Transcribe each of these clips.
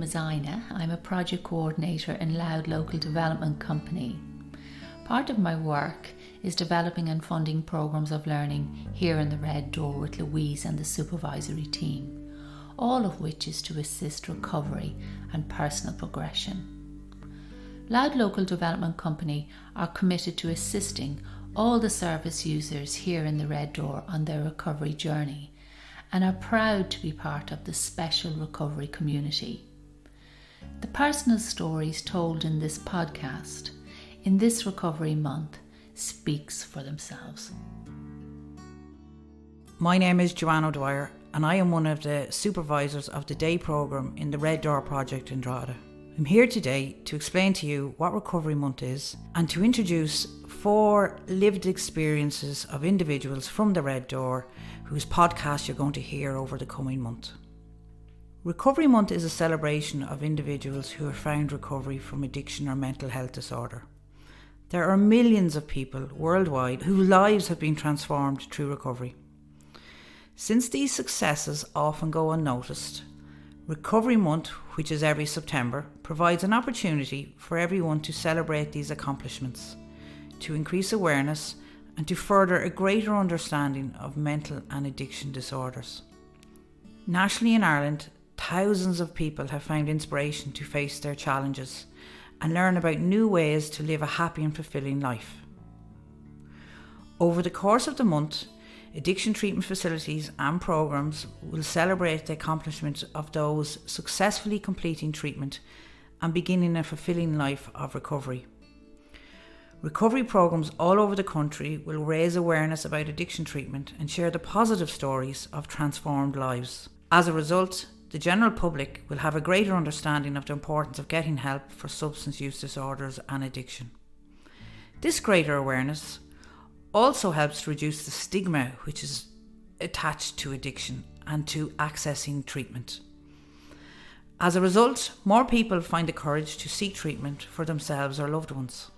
is Ina. I'm a project coordinator in Louth Local Development Company. Part of my work is developing and funding programmes of learning here in the Red Door with Louise and the supervisory team, all of which is to assist recovery and personal progression. Louth Local Development Company are committed to assisting all the service users here in the Red Door on their recovery journey and are proud to be part of the special recovery community. The personal stories told in this podcast, in this recovery month, speaks for themselves. My name is Joanne O'Dwyer and I am one of the supervisors of the day programme in the Red Door project in Drogheda. I'm here today to explain to you what Recovery Month is and to introduce 4 lived experiences of individuals from the Red Door whose podcast you're going to hear over the coming month. Recovery Month is a celebration of individuals who have found recovery from addiction or mental health disorder. There are millions of people worldwide whose lives have been transformed through recovery. Since these successes often go unnoticed, Recovery Month, which is every September, provides an opportunity for everyone to celebrate these accomplishments, to increase awareness and to further a greater understanding of mental and addiction disorders. Nationally in Ireland, thousands of people have found inspiration to face their challenges and learn about new ways to live a happy and fulfilling life. Over the course of the month, addiction treatment facilities and programmes will celebrate the accomplishments of those successfully completing treatment and beginning a fulfilling life of recovery. Recovery programmes all over the country will raise awareness about addiction treatment and share the positive stories of transformed lives. As a result, the general public will have a greater understanding of the importance of getting help for substance use disorders and addiction. This greater awareness also helps to reduce the stigma which is attached to addiction and to accessing treatment. As a result, more people find the courage to seek treatment for themselves or loved ones.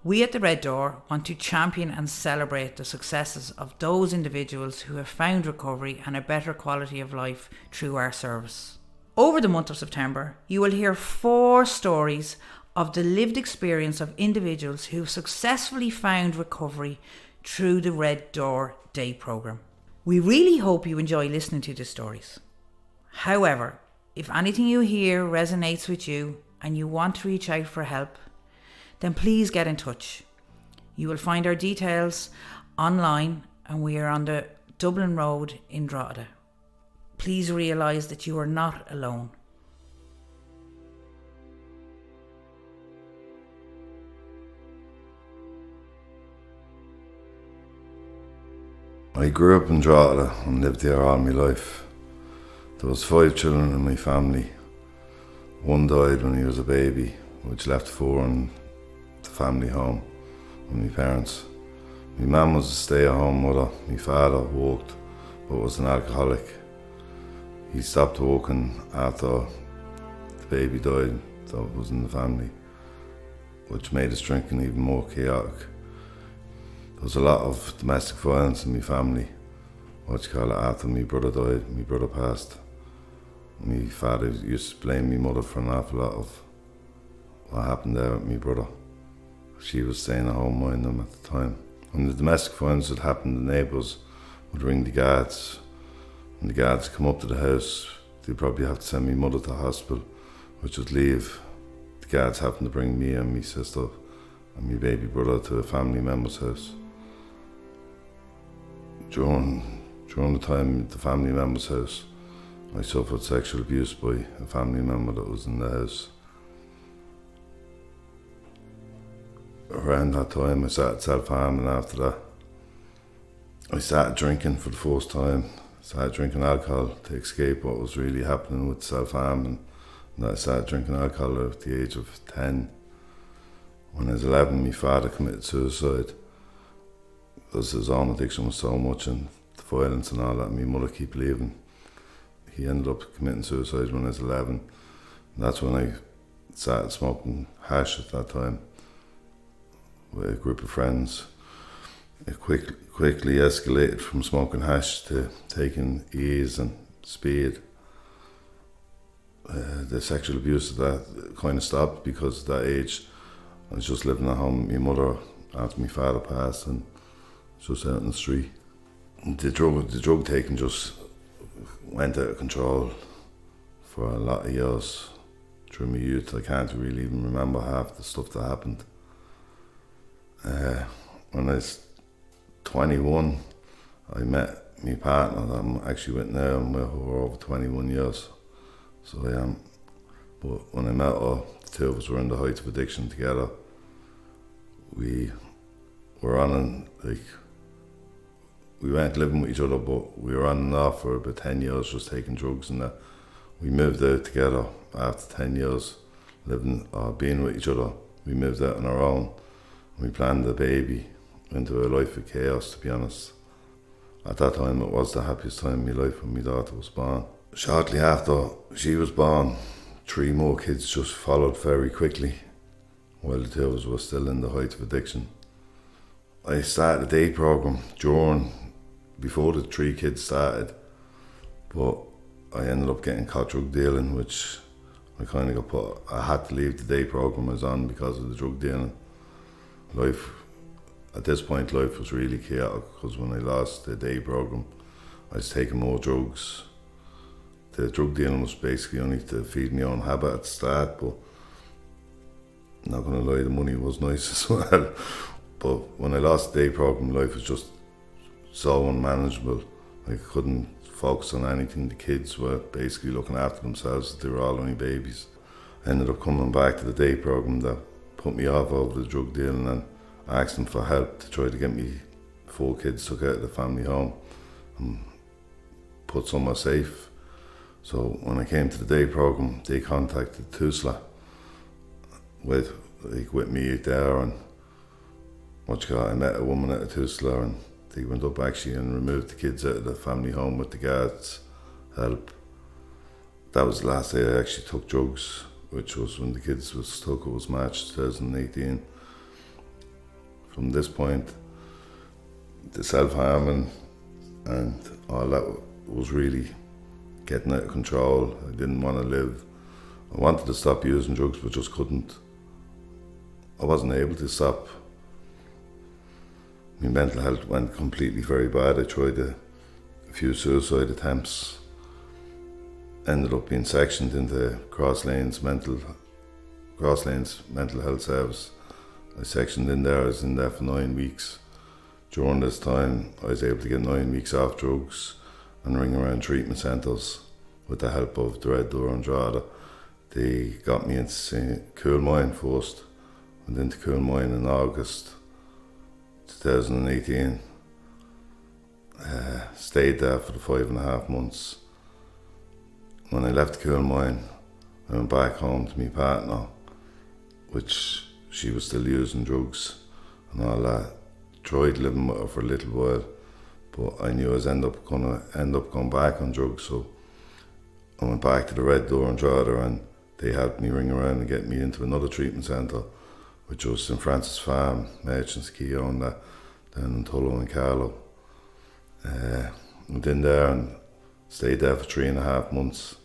We at the Red Door want to champion and celebrate the successes of those individuals who have found recovery and a better quality of life through our service. Over the month of September, you will hear 4 stories of the lived experience of individuals who have successfully found recovery through the Red Door Day programme. We really hope you enjoy listening to the stories. However, if anything you hear resonates with you and you want to reach out for help, then please get in touch. You will find our details online and we are on the Dublin Road in Drogheda. Please realise that you are not alone. I grew up in Drogheda and lived there all my life. There was 5 children in my family. One died when he was a baby, which left 4 in the family home with my parents. My mum was a stay-at-home mother. My father worked but was an alcoholic. He stopped working after the baby died, so it was in the family, which made his drinking even more chaotic. There was a lot of domestic violence in my family, after my brother died. My brother passed. My father used to blame my mother for an awful lot of what happened there with my brother. She was staying at home minding him at the time. When the domestic violence had happened, the neighbours would ring the guards. When the guards come up to the house, they'd probably have to send my mother to the hospital, which would leave the guards having to bring me and my sister and my baby brother to a family member's house. During the time at the family member's house, I suffered sexual abuse by a family member that was in the house. Around that time I started self-harming. After that I started drinking for the first time. I started drinking alcohol to escape what was really happening with self-harming. And I started drinking alcohol at the age of 10. When I was 11, my father committed suicide because his own addiction was so much and the violence and all that, and my mother kept leaving. He ended up committing suicide when I was 11. And that's when I started smoking hash at that time with a group of friends. It quickly escalated from smoking hash to taking ease and speed. the sexual abuse of that kind of stopped, because at that age I was just living at home with my mother after my father passed, and just out in the street. The drug taking just went out of control for a lot of years through my youth. I can't really even remember half the stuff that happened. When I was 21, I met my partner that I'm actually with now, and we're over 21 years. So I am. But when I met her, the two of us were in the height of addiction together. We were on and we weren't living with each other, but we were on and off for about 10 years just taking drugs and that. We moved out together after 10 years living or being with each other. We moved out on our own. We planned a baby into a life of chaos, to be honest. At that time, it was the happiest time in my life when my daughter was born. Shortly after she was born, 3 more kids just followed very quickly, while the two of us were still in the height of addiction. I started a day program before the 3 kids started, but I ended up getting caught drug dealing, which I kind of I had to leave the day program I was on because of the drug dealing. At this point, life was really chaotic, because when I lost the day program, I was taking more drugs. The drug dealing was basically only to feed my own habit at the start, but not gonna lie, the money was nice as well. But when I lost the day program, life was just so unmanageable. I couldn't focus on anything. The kids were basically looking after themselves. They were all only babies. I ended up coming back to the day program that put me off over the drug dealing, and I asked them for help to try to get me 4 kids took out of the family home and put somewhere safe. So when I came to the day program, they contacted Tusla with me there, and I met a woman at a Tusla, and they went up actually and removed the kids out of the family home with the guards' help. That was the last day I actually took drugs, which was when the kids was took. It was March 2018. From this point, the self-harming and all that was really getting out of control. I didn't want to live. I wanted to stop using drugs, but just couldn't. I wasn't able to stop. My mental health went completely very bad. I tried a few suicide attempts. Ended up being sectioned into Crosslane's mental health service. I sectioned in there. I was in there for 9 weeks. During this time, I was able to get 9 weeks off drugs and ring around treatment centres with the help of the Red Door and Drogheda. They got me into Coolmine first. Went into Coolmine in August 2018. Stayed there for the 5.5 months. When I left Coolmine, I went back home to my partner, which she was still using drugs and all that. Tried living with her for a little while, but I knew I was end up going back on drugs, so I went back to the Red Door and Drogheda, and they helped me ring around and get me into another treatment centre, which was St Francis Farm, Merchants Key owned that, down in Tullow and Carlow. Went in there and stayed there for 3.5 months.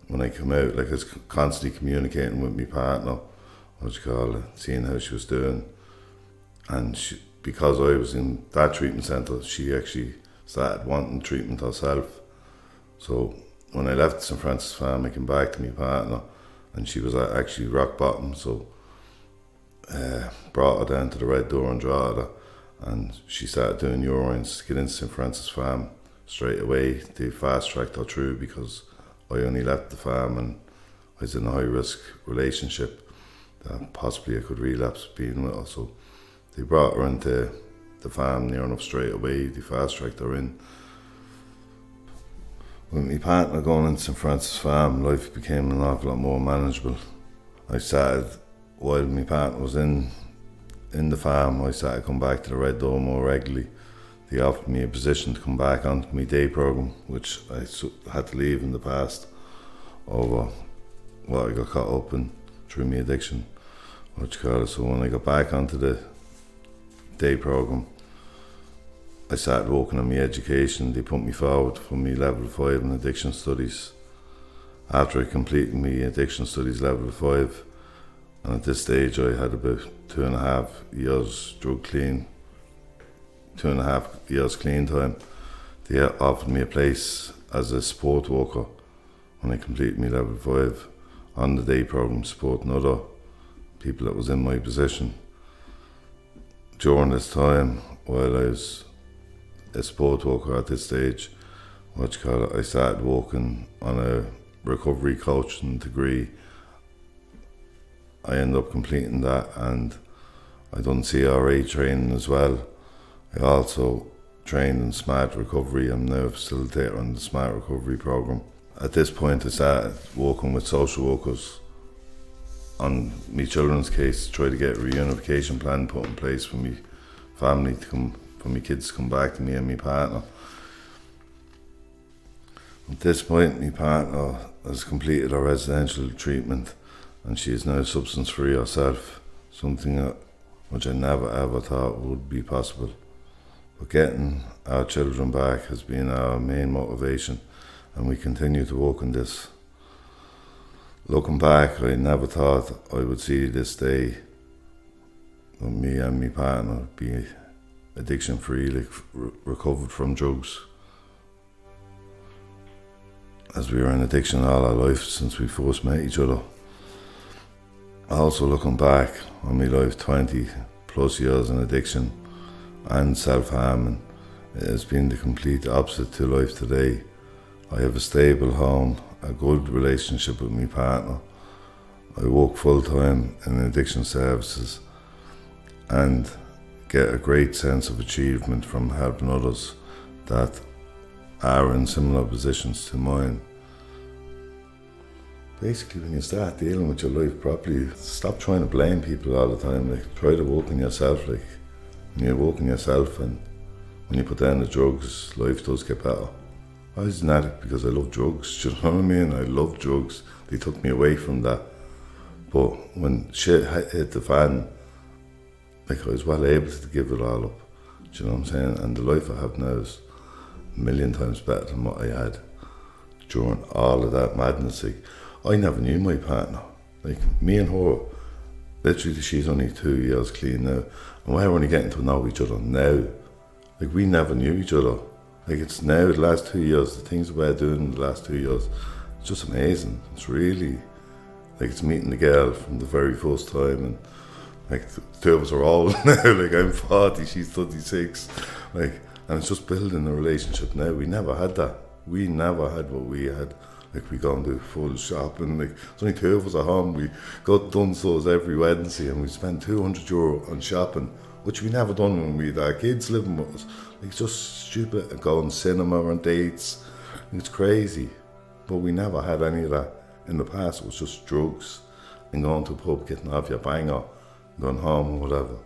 When I came out, I was constantly communicating with my partner, seeing how she was doing. And because I was in that treatment centre, she actually started wanting treatment herself. So when I left St Francis Farm, I came back to my partner, and she was actually rock bottom. So brought her down to the Red Door and Drogheda, and she started doing urines to get into St Francis Farm straight away. They fast tracked her through because I only left the farm and I was in a high risk relationship that possibly I could relapse being with her. So they brought her into the farm near enough straight away. They fast tracked her in. With my partner going into St Francis Farm, life became an awful lot more manageable. I started, while my partner was in the farm, I started coming back to the Red Door more regularly. They offered me a position to come back onto my day programme, which I had to leave in the past over what I got caught up in through my addiction. So when I got back onto the day programme, I started working on my education. They put me forward for my level 5 in addiction studies, after I completed my addiction studies level 5. And at this stage I had about 2.5 years drug clean, 2.5 years clean time. They offered me a place as a support worker when I completed my level 5 on the day programme, supporting other people that was in my position. During this time, while I was a support worker at this stage, I started working on a recovery coaching degree. I ended up completing that, and I done CRA training as well. I also trained in Smart Recovery. I'm now a facilitator on the Smart Recovery programme. At this point I started working with social workers on my children's case to try to get a reunification plan put in place for me family to come, for my kids to come back to me and my partner. At this point my partner has completed her residential treatment and she is now substance free herself, something which I never ever thought would be possible. But getting our children back has been our main motivation, and we continue to work on this. Looking back, I never thought I would see this day when me and my partner be addiction free, like recovered from drugs. As we were in addiction all our life since we first met each other. Also looking back on my life, 20 plus years in addiction and self-harming, it has been the complete opposite to life today. I have a stable home, a good relationship with my partner. I work full-time in addiction services and get a great sense of achievement from helping others that are in similar positions to mine. Basically, when you start dealing with your life properly, stop trying to blame people all the time. Like, try to work on yourself. Like, when you work on yourself and when you put down the drugs, life does get better. I was an addict because I love drugs. Do you know what I mean? I love drugs. They took me away from that. But when shit hit the fan, like, I was well able to give it all up. Do you know what I'm saying? And the life I have now is a million times better than what I had during all of that madness. Like, I never knew my partner. Like, me and her, literally, she's only 2 years clean now, and we're only getting to know each other now. Like, we never knew each other. Like, it's now, the last 2 years, the things we're doing in the last 2 years, it's just amazing. It's really, like, it's meeting the girl from the very first time, and like, the two of us are old now. Like, I'm 40, she's 36, like, and it's just building a relationship now. We never had that. We never had what we had. Like, we go and do full shopping. Like, there's only two of us at home. We got Dunso's every Wednesday and we spend €200 on shopping, which we never done when we had our kids living with us. Like, it's just stupid. And going cinema and dates. It's crazy. But we never had any of that. In the past, it was just drugs and going to a pub, getting off your banger, going home or whatever.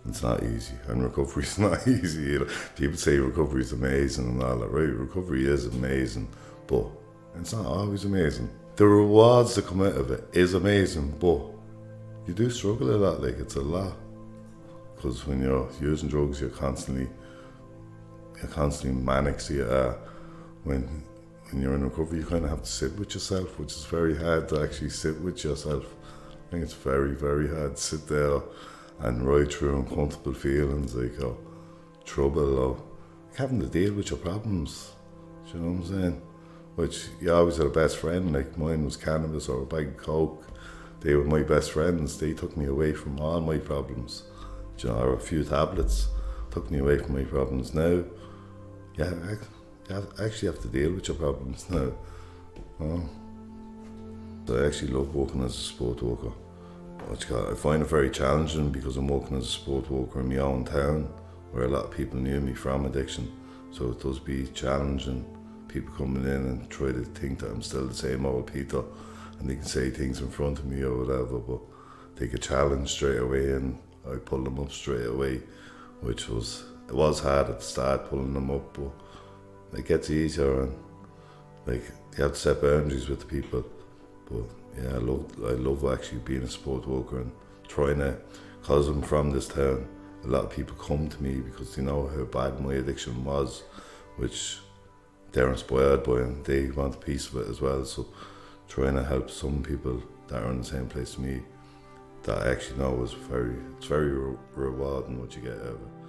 It's not easy, and recovery's not easy either. People say recovery's amazing and all that, right? Recovery is amazing, but it's not always amazing. The rewards that come out of it is amazing, but you do struggle a lot. Like, it's a lot, because when you're using drugs, you're constantly manic. So when you're in recovery, you kind of have to sit with yourself, which is very hard to actually sit with yourself. I think it's very, very hard to sit there and ride through uncomfortable feelings, like, or trouble, or like having to deal with your problems. Do you know what I'm saying? Which, you always had a best friend. Like, mine was cannabis or a bag of coke. They were my best friends. They took me away from all my problems. Do you know, or a few tablets took me away from my problems. Now, yeah, you actually have to deal with your problems now. So I actually love working as a support worker. I find it very challenging because I'm working as a support worker in my own town, where a lot of people knew me from addiction. So it does be challenging. People coming in and try to think that I'm still the same old Peter, and they can say things in front of me or whatever, but they get challenged straight away, and I pull them up straight away, it was hard at the start pulling them up, but it gets easier, and like, you have to set boundaries with the people. But yeah, I love actually being a support worker and trying to, because I'm from this town, a lot of people come to me because they know how bad my addiction was, which they're inspired by and they want a piece of it as well. So trying to help some people that are in the same place as me, that I actually know it's very rewarding what you get out of it.